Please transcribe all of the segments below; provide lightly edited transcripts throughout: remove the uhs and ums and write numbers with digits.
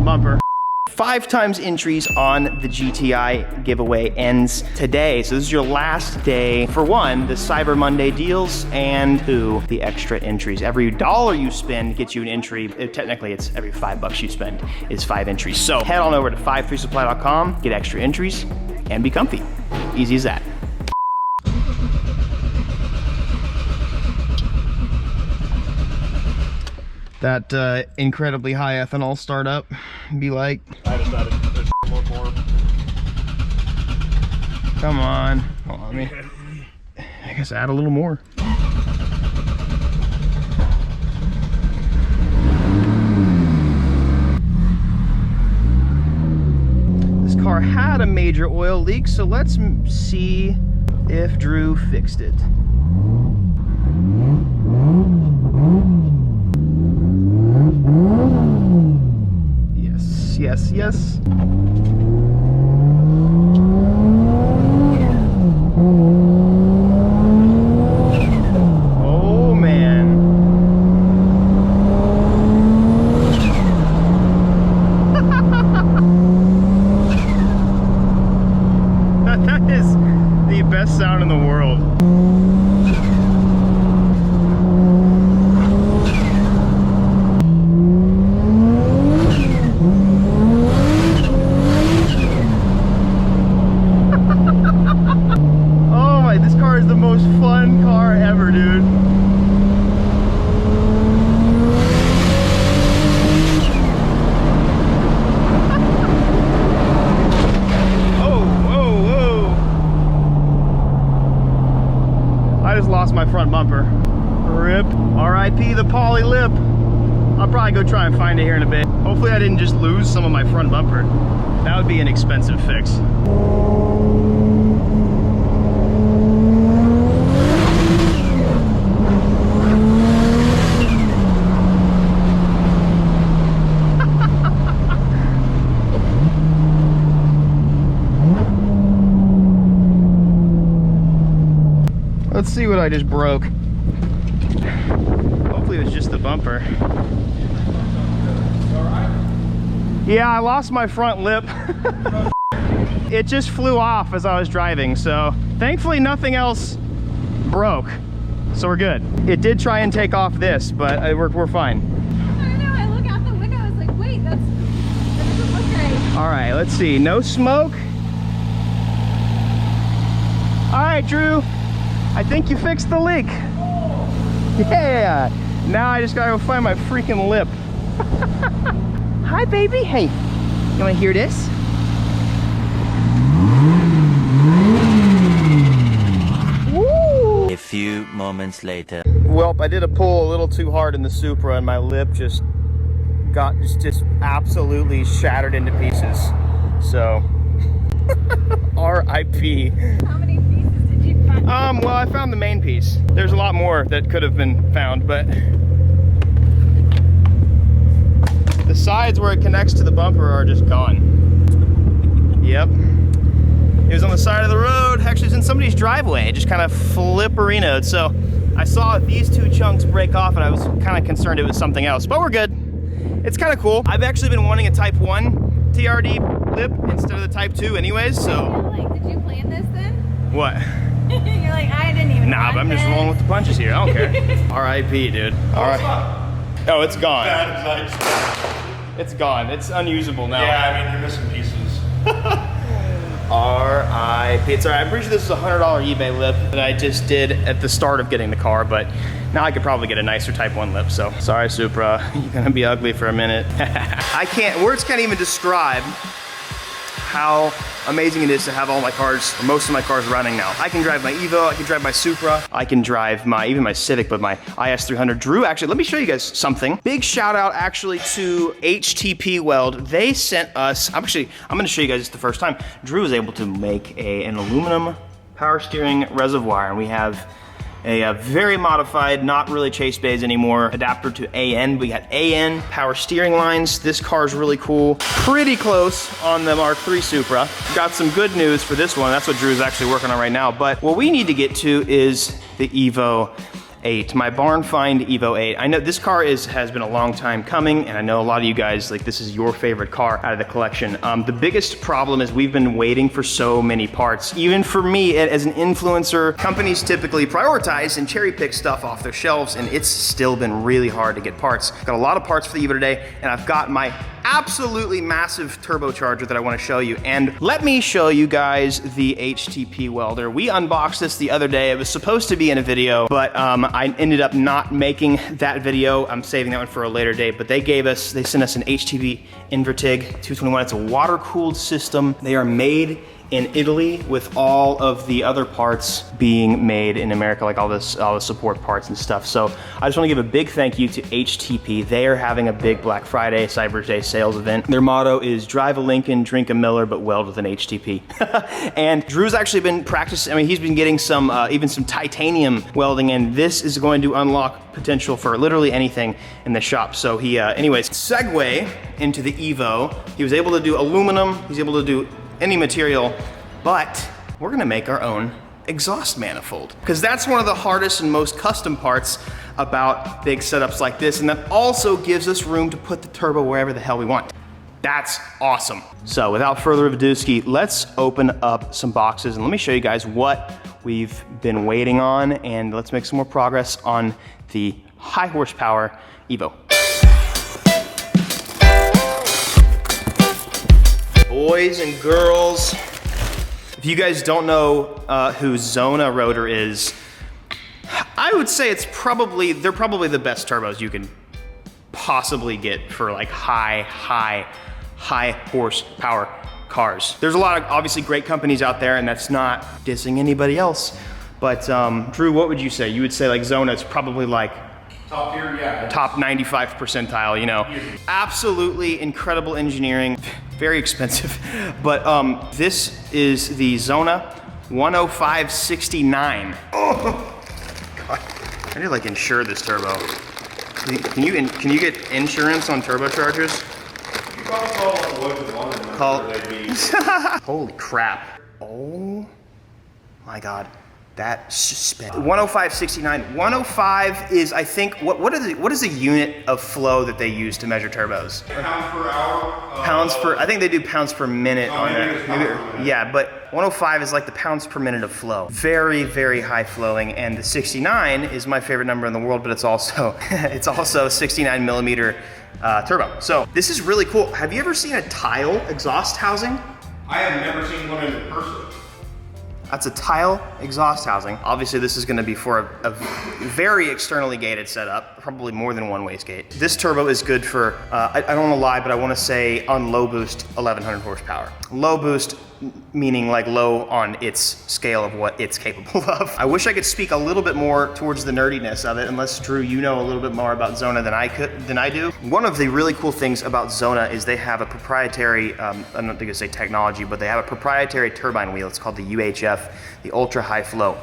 front bumper. 5 times entries on the GTI giveaway ends today. So this is your last day for 1, the Cyber Monday deals, and 2, the extra entries. Every $1 you spend gets you an entry. Technically, it's every $5 you spend is 5 entries. So head on over to 53supply.com, get extra entries, and be comfy. Easy as that. That incredibly high ethanol startup be like. I decided there's more. Come on. Hold on, I guess add a little more. This car had a major oil leak, so let's see if Drew fixed it. Yes. Oh man. That is the best sound in the world. My front bumper. Rip. R.I.P. the poly lip. I'll probably go try and find it here in a bit. Hopefully I didn't just lose some of my front bumper. That would be an expensive fix. Let's see what I just broke. Hopefully it was just the bumper. Yeah, I lost my front lip. It just flew off as I was driving, so thankfully nothing else broke. So we're good. It did try and take off this, but we're fine. I know, I look out the window, I was like, wait, that doesn't look right. All right, let's see. No smoke. All right, Drew. I think you fixed the leak. Yeah. Now I just gotta go find my freaking lip. Hi, baby. Hey, you wanna hear this? Woo! A few moments later. Well, I did a pull a little too hard in the Supra and my lip just got just absolutely shattered into pieces. So, R.I.P. How many pieces did you find? Well, I found the main piece. There's a lot more that could have been found, but the sides where it connects to the bumper are just gone. Yep. It was on the side of the road. Actually, it's in somebody's driveway. It just kind of flipperinoed. So I saw these 2 chunks break off and I was kind of concerned it was something else, but we're good. It's kind of cool. I've actually been wanting a Type 1 TRD lip instead of the Type 2 anyways, so. Did you plan this then? What? You're like, I didn't even. Nah, but I'm just rolling with the punches here. I don't care. R.I.P. dude. All right. Oh, it's gone. It's gone. It's unusable now. Yeah, I mean, you're missing pieces. R.I.P. It's all right. I'm pretty sure this is a $100 eBay lip that I just did at the start of getting the car, but now I could probably get a nicer Type 1 lip, so. Sorry, Supra. You're gonna be ugly for a minute. Words can't even describe how amazing it is to have all my cars, or most of my cars running now. I can drive my Evo, I can drive my Supra, I can drive even my Civic, but my IS300. Drew, actually, let me show you guys something. Big shout out actually to HTP Weld. They sent us, I'm gonna show you guys this the first time. Drew was able to make an aluminum power steering reservoir, and we have a very modified, not really chase bays anymore, adapter to AN. We got AN power steering lines. This car's really cool. Pretty close on the Mark III Supra. Got some good news for this one. That's what Drew's actually working on right now. But what we need to get to is the Evo 8, my barn find Evo 8. I know this car has been a long time coming, and I know a lot of you guys, like, this is your favorite car out of the collection. The biggest problem is we've been waiting for so many parts. Even for me, as an influencer, companies typically prioritize and cherry pick stuff off their shelves, and it's still been really hard to get parts. Got a lot of parts for the Evo today, and I've got my absolutely massive turbocharger that I want to show you. And let me show you guys the HTP welder. We unboxed this the other day. It was supposed to be in a video, but I ended up not making that video. I'm saving that one for a later date, but they sent us an HTP Invertig 221. It's a water-cooled system. They are made in Italy, with all of the other parts being made in America, like all the support parts and stuff. So I just want to give a big thank you to HTP. They are having a big Black Friday, Cyber Day sales event. Their motto is drive a Lincoln, drink a Miller, but weld with an HTP. And Drew's actually been practicing, I mean, he's been getting some, even some titanium welding, and this is going to unlock potential for literally anything in the shop. So he, anyways, segue into the Evo. He was able to do aluminum, he's able to do any material, but we're gonna make our own exhaust manifold, because that's one of the hardest and most custom parts about big setups like this, and that also gives us room to put the turbo wherever the hell we want. That's awesome. So without further ado, let's open up some boxes and let me show you guys what we've been waiting on, and let's make some more progress on the high horsepower Evo. Boys and girls, if you guys don't know who Xona Rotor is, I would say they're probably the best turbos you can possibly get for like high horsepower cars. There's a lot of obviously great companies out there, and that's not dissing anybody else. But Drew, what would you say? You would say like Xona is probably like Top tier, yeah. Top 95 percentile, you know. Absolutely incredible engineering, very expensive. But this is the Xona 10569. Oh, God. I need to like insure this turbo. Can you get insurance on turbochargers? You probably call it Lloyd's of London. Call. Holy crap. Oh my God. That's just spent. 10569. 105 is, I think, what is a unit of flow that they use to measure turbos? Pounds per hour? Pounds per, I think they do pounds per minute on that. Maybe, yeah, but 105 is like the pounds per minute of flow. Very, very high flowing, and the 69 is my favorite number in the world, but it's also 69 millimeter turbo. So this is really cool. Have you ever seen a tile exhaust housing? I have never seen one in person. That's a tile exhaust housing. Obviously this is gonna be for a very externally gated setup, probably more than one wastegate. This turbo is good for, I don't wanna lie, but I wanna say on low boost, 1100 horsepower. Low boost, meaning like low on its scale of what it's capable of. I wish I could speak a little bit more towards the nerdiness of it, unless Drew, you know a little bit more about Xona than I do. One of the really cool things about Xona is they have a proprietary, I'm not gonna say technology, but they have a proprietary turbine wheel. It's called the UHF, the ultra high flow.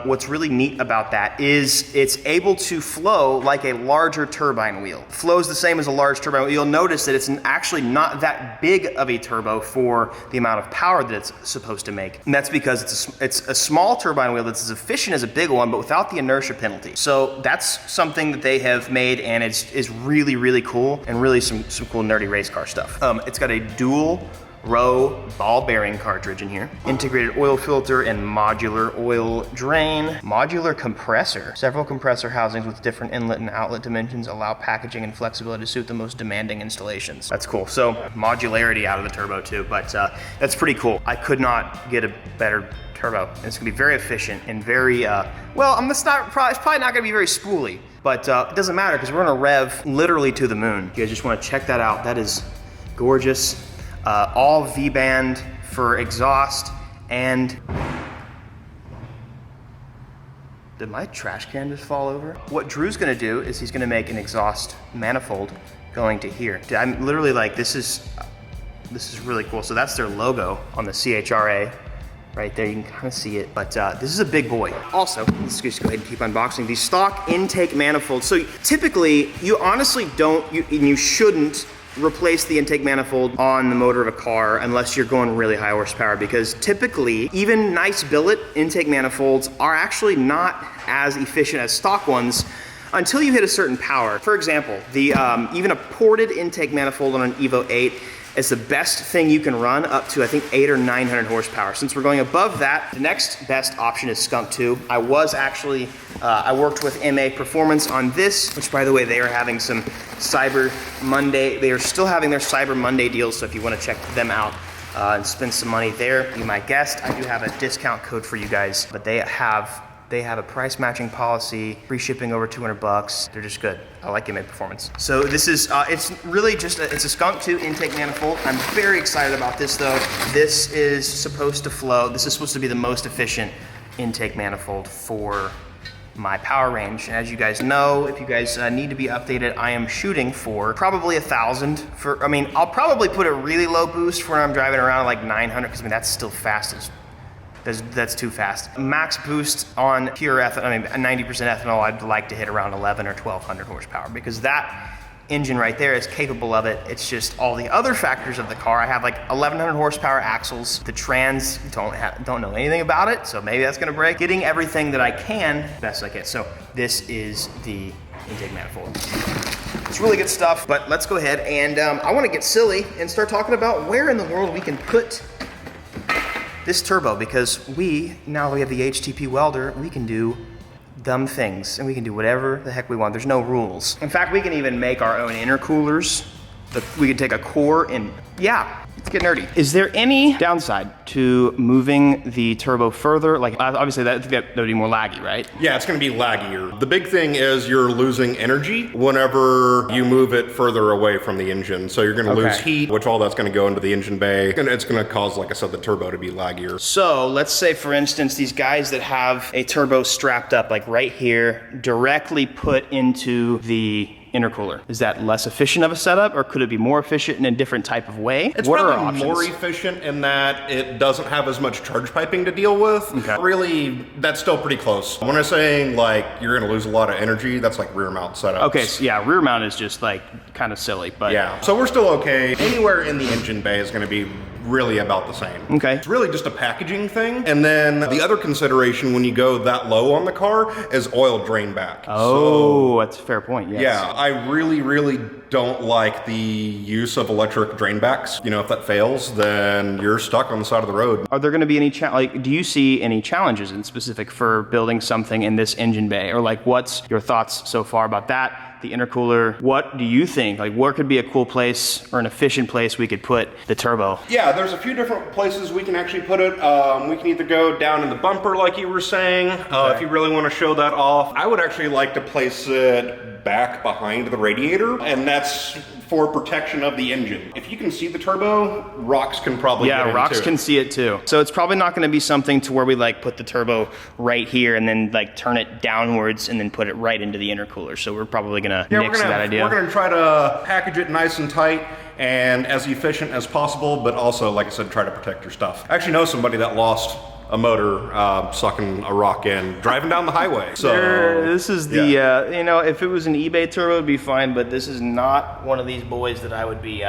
What's really neat about that is it's able to flow like a larger turbine wheel. Flows the same as a large turbine wheel. You'll notice that it's actually not that big of a turbo for the amount of power that it's supposed to make. And that's because it's a small turbine wheel that's as efficient as a big one, but without the inertia penalty. So that's something that they have made, and it's really, really cool, and really some cool nerdy race car stuff. It's got a dual row ball bearing cartridge in here, integrated oil filter and modular oil drain, modular compressor. Several compressor housings with different inlet and outlet dimensions allow packaging and flexibility to suit the most demanding installations. That's cool. So modularity out of the turbo too, but that's pretty cool. I could not get a better turbo. It's gonna be very efficient and very, well, it's probably not gonna be very spooly, but it doesn't matter because we're gonna rev literally to the moon. You guys just wanna check that out. That is gorgeous. All V-band for exhaust, and did my trash can just fall over? What Drew's gonna do is he's gonna make an exhaust manifold going to here. I'm literally like, this is really cool. So that's their logo on the CHRA right there. You can kind of see it, but this is a big boy. Also, let's just go ahead and keep unboxing these stock intake manifolds. So typically, you honestly don't, and you shouldn't replace the intake manifold on the motor of a car unless you're going really high horsepower, because typically even nice billet intake manifolds are actually not as efficient as stock ones until you hit a certain power. For example, the even a ported intake manifold on an Evo 8 is the best thing you can run up to, I think, 800 or 900 horsepower. Since we're going above that, the next best option is Skunk 2. I was actually, I worked with MA Performance on this, which by the way, they are having some Cyber Monday, they are still having their Cyber Monday deals, so if you wanna check them out and spend some money there, be my guest. I do have a discount code for you guys, but they have a price matching policy, free shipping over 200 bucks. They're just good. I like MA Performance. So this is, it's really just, it's a Skunk 2 intake manifold. I'm very excited about this though. This is supposed to flow. This is supposed to be the most efficient intake manifold for my power range. And as you guys know, if you guys need to be updated, I am shooting for probably 1,000 for, I mean, I'll probably put a really low boost for when I'm driving around like 900, because I mean, that's still fast. That's too fast. Max boost on pure ethanol, I mean 90% ethanol, I'd like to hit around 11 or 1200 horsepower, because that engine right there is capable of it. It's just all the other factors of the car. I have like 1100 horsepower axles. The trans, don't know anything about it, so maybe that's gonna break. Getting everything that I can, best I can. So this is the intake manifold. It's really good stuff, but let's go ahead and I wanna get silly and start talking about where in the world we can put this turbo, because now that we have the HTP welder, we can do dumb things and we can do whatever the heck we want. There's no rules. In fact, we can even make our own intercoolers. We can take a core and yeah, let's get nerdy. Is there any downside to moving the turbo further? Like obviously that would be more laggy, right? Yeah, it's gonna be laggier. The big thing is you're losing energy whenever you move it further away from the engine. So you're gonna lose heat, which all that's gonna go into the engine bay. And it's gonna cause, like I said, the turbo to be laggier. So let's say, for instance, these guys that have a turbo strapped up, like right here, directly put into the intercooler. Is that less efficient of a setup, or could it be more efficient in a different type of way? It's what probably are options? more efficient in that it doesn't have as much charge piping to deal with. Okay. Really, that's still pretty close. When I'm saying like you're gonna lose a lot of energy, that's like rear mount setups. Okay, so yeah, rear mount is just like kind of silly, but yeah. So we're still okay. Anywhere in the engine bay is gonna be really about the same. Okay. It's really just a packaging thing. And then the other consideration when you go that low on the car is oil drain back. Oh, that's a fair point, yes. Yeah, I really don't like the use of electric drain backs. You know, if that fails, then you're stuck on the side of the road. Are there gonna be any, do you see any challenges in specific for building something in this engine bay? Or like, what's your thoughts so far about that? The intercooler, what do you think? Like, where could be a cool place or an efficient place we could put the turbo? Yeah, there's a few different places we can actually put it. We can either go down in the bumper like you were saying, if you really want to show that off. I would actually like to place it back behind the radiator, and that's for protection of the engine. If you can see the turbo, rocks can probably get into it. Yeah, rocks can see it too. So it's probably not gonna be something to where we like put the turbo right here and then like turn it downwards and then put it right into the intercooler. So we're probably gonna nix that idea. We're gonna try to package it nice and tight and as efficient as possible, but also, like I said, try to protect your stuff. I actually know somebody that lost a motor sucking a rock in driving down the highway. So this is the you know, if it was an eBay turbo it'd be fine, but this is not one of these boys that I would be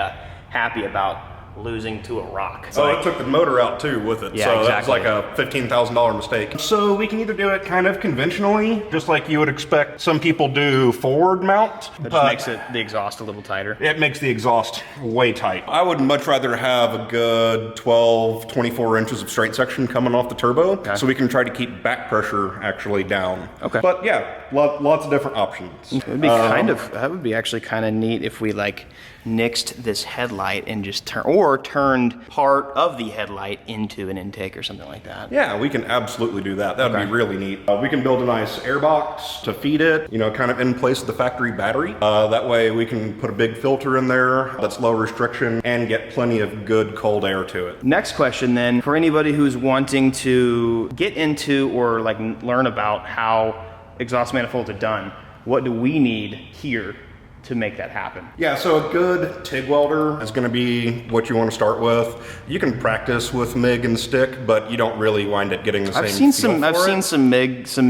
happy about losing to a rock. So it took the motor out too with it. Yeah, so exactly. That's like a $15,000 mistake. So we can either do it kind of conventionally, just like you would expect some people do forward mount. Which makes the exhaust a little tighter. It makes the exhaust way tight. I would much rather have a good 12, 24 inches of straight section coming off the turbo, so we can try to keep back pressure actually down. Okay. But yeah, lots of different options. It would be that would be actually kind of neat if we like nixed this headlight and just turned part of the headlight into an intake or something like that. Yeah, we can absolutely do that. That would be really neat. We can build a nice airbox to feed it, you know, kind of in place of the factory battery. That way we can put a big filter in there that's low restriction and get plenty of good cold air to it. Next question then, for anybody who's wanting to get into or like learn about how exhaust manifolds are done, what do we need here to make that happen? Yeah, so a good TIG welder is going to be what you want to start with. You can practice with MIG and stick, but you don't really wind up getting the same. I've seen some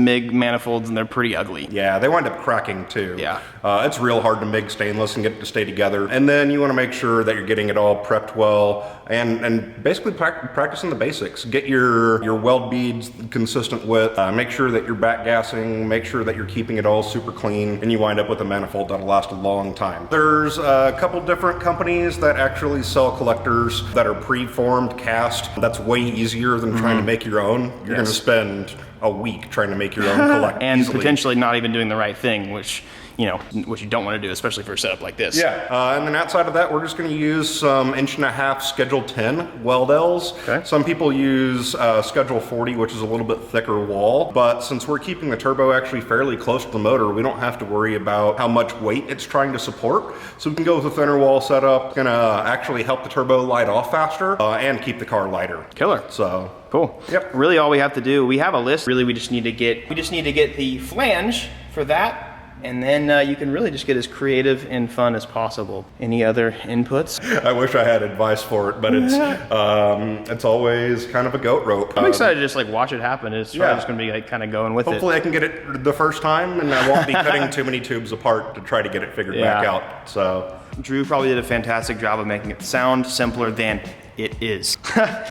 MIG manifolds, and they're pretty ugly. Yeah, they wind up cracking too. Yeah. It's real hard to MIG stainless and get it to stay together. And then you want to make sure that you're getting it all prepped well, and basically practicing the basics. Get your weld beads consistent with, make sure that you're back gassing, make sure that you're keeping it all super clean, and you wind up with a manifold that'll last a long time. There's a couple different companies that actually sell collectors that are pre-formed cast. That's way easier than trying to make your own. You're going to spend a week trying to make your own collector. And easily. potentially not even doing the right thing, which you don't want to do, especially for a setup like this. Yeah, and then outside of that, we're just going to use some 1.5" Schedule 10 weld L's. Okay. Some people use Schedule 40, which is a little bit thicker wall, but since we're keeping the turbo actually fairly close to the motor, we don't have to worry about how much weight it's trying to support. So we can go with a thinner wall setup. It's going to actually help the turbo light off faster and keep the car lighter. Killer. So cool. Yep. Really, all we have to do, we have a list. Really, we just need to get the flange for that. And then you can really just get as creative and fun as possible. Any other inputs? I wish I had advice for it, but it's always kind of a goat rope. I'm excited to just like watch it happen. It's probably just gonna be like kind of going with Hopefully I can get it the first time, and I won't be cutting too many tubes apart to try to get it figured back out. So Drew probably did a fantastic job of making it sound simpler than it is.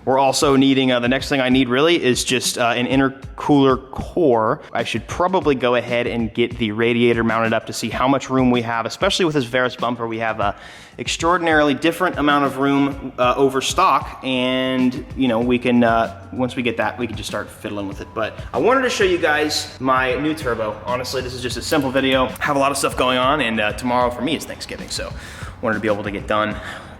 We're also needing, the next thing I need really is just an intercooler core. I should probably go ahead and get the radiator mounted up to see how much room we have, especially with this Veris bumper. We have a extraordinarily different amount of room over stock, and we can, once we get that, we can just start fiddling with it. But I wanted to show you guys my new turbo. Honestly, this is just a simple video. Have a lot of stuff going on, and tomorrow for me is Thanksgiving, so wanted to be able to get done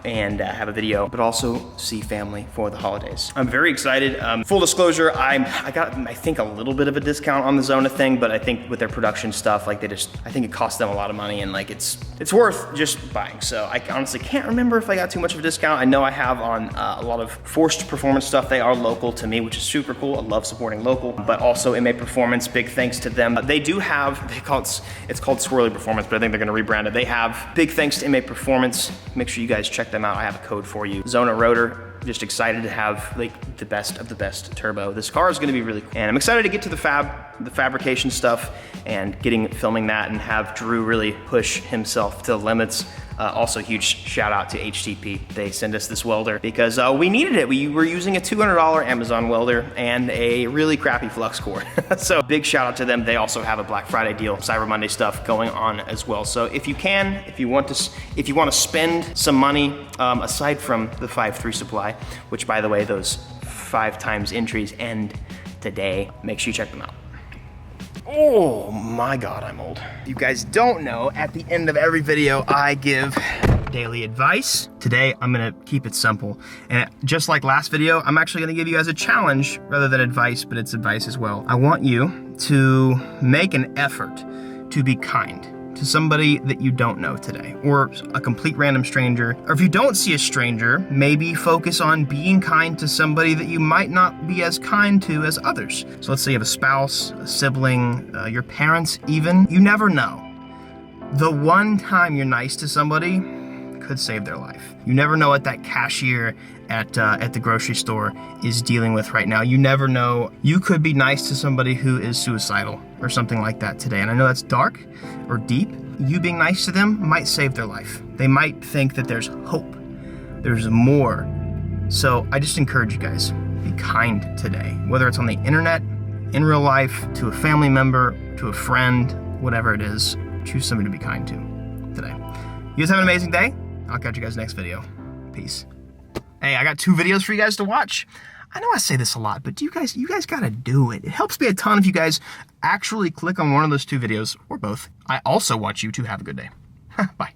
and have a video, but also see family for the holidays. I'm very excited. Full disclosure, I got, I think, a little bit of a discount on the Xona thing, but I think with their production stuff, like I think it cost them a lot of money, and like it's worth just buying. So I honestly can't remember if I got too much of a discount. I know I have on a lot of Forced Performance stuff. They are local to me, which is super cool. I love supporting local, but also MA Performance, big thanks to them. They do have, it's called Swirly Performance, but I think they're gonna rebrand it. They have big thanks to MA Performance. Make sure you guys check them out. I have a code for you. Xona Rotor, just excited to have like the best of the best turbo. This car is gonna be really cool. And I'm excited to get to the fabrication stuff and filming that and have Drew really push himself to the limits. Also huge shout out to HTP. They sent us this welder because we needed it. We were using a $200 Amazon welder and a really crappy flux core. So big shout out to them. They also have a Black Friday deal, Cyber Monday stuff going on as well. So if you want to spend some money aside from the 5.3 supply, which by the way, those 5 times entries end today, make sure you check them out. Oh my God, I'm old. You guys don't know, at the end of every video, I give daily advice. Today, I'm gonna keep it simple. And just like last video, I'm actually gonna give you guys a challenge rather than advice, but it's advice as well. I want you to make an effort to be kind to somebody that you don't know today, or a complete random stranger. Or if you don't see a stranger, maybe focus on being kind to somebody that you might not be as kind to as others. So let's say you have a spouse, a sibling, your parents even. You never know. The one time you're nice to somebody could save their life. You never know what that cashier at the grocery store is dealing with right now. You never know. You could be nice to somebody who is suicidal or something like that today. And I know that's dark or deep. You being nice to them might save their life. They might think that there's hope. There's more. So I just encourage you guys, be kind today. Whether it's on the internet, in real life, to a family member, to a friend, whatever it is, choose somebody to be kind to today. You guys have an amazing day. I'll catch you guys next video. Peace. Hey, I got 2 videos for you guys to watch. I know I say this a lot, but you guys gotta do it. It helps me a ton if you guys actually click on one of those 2 videos, or both. I also want you to have a good day. Bye.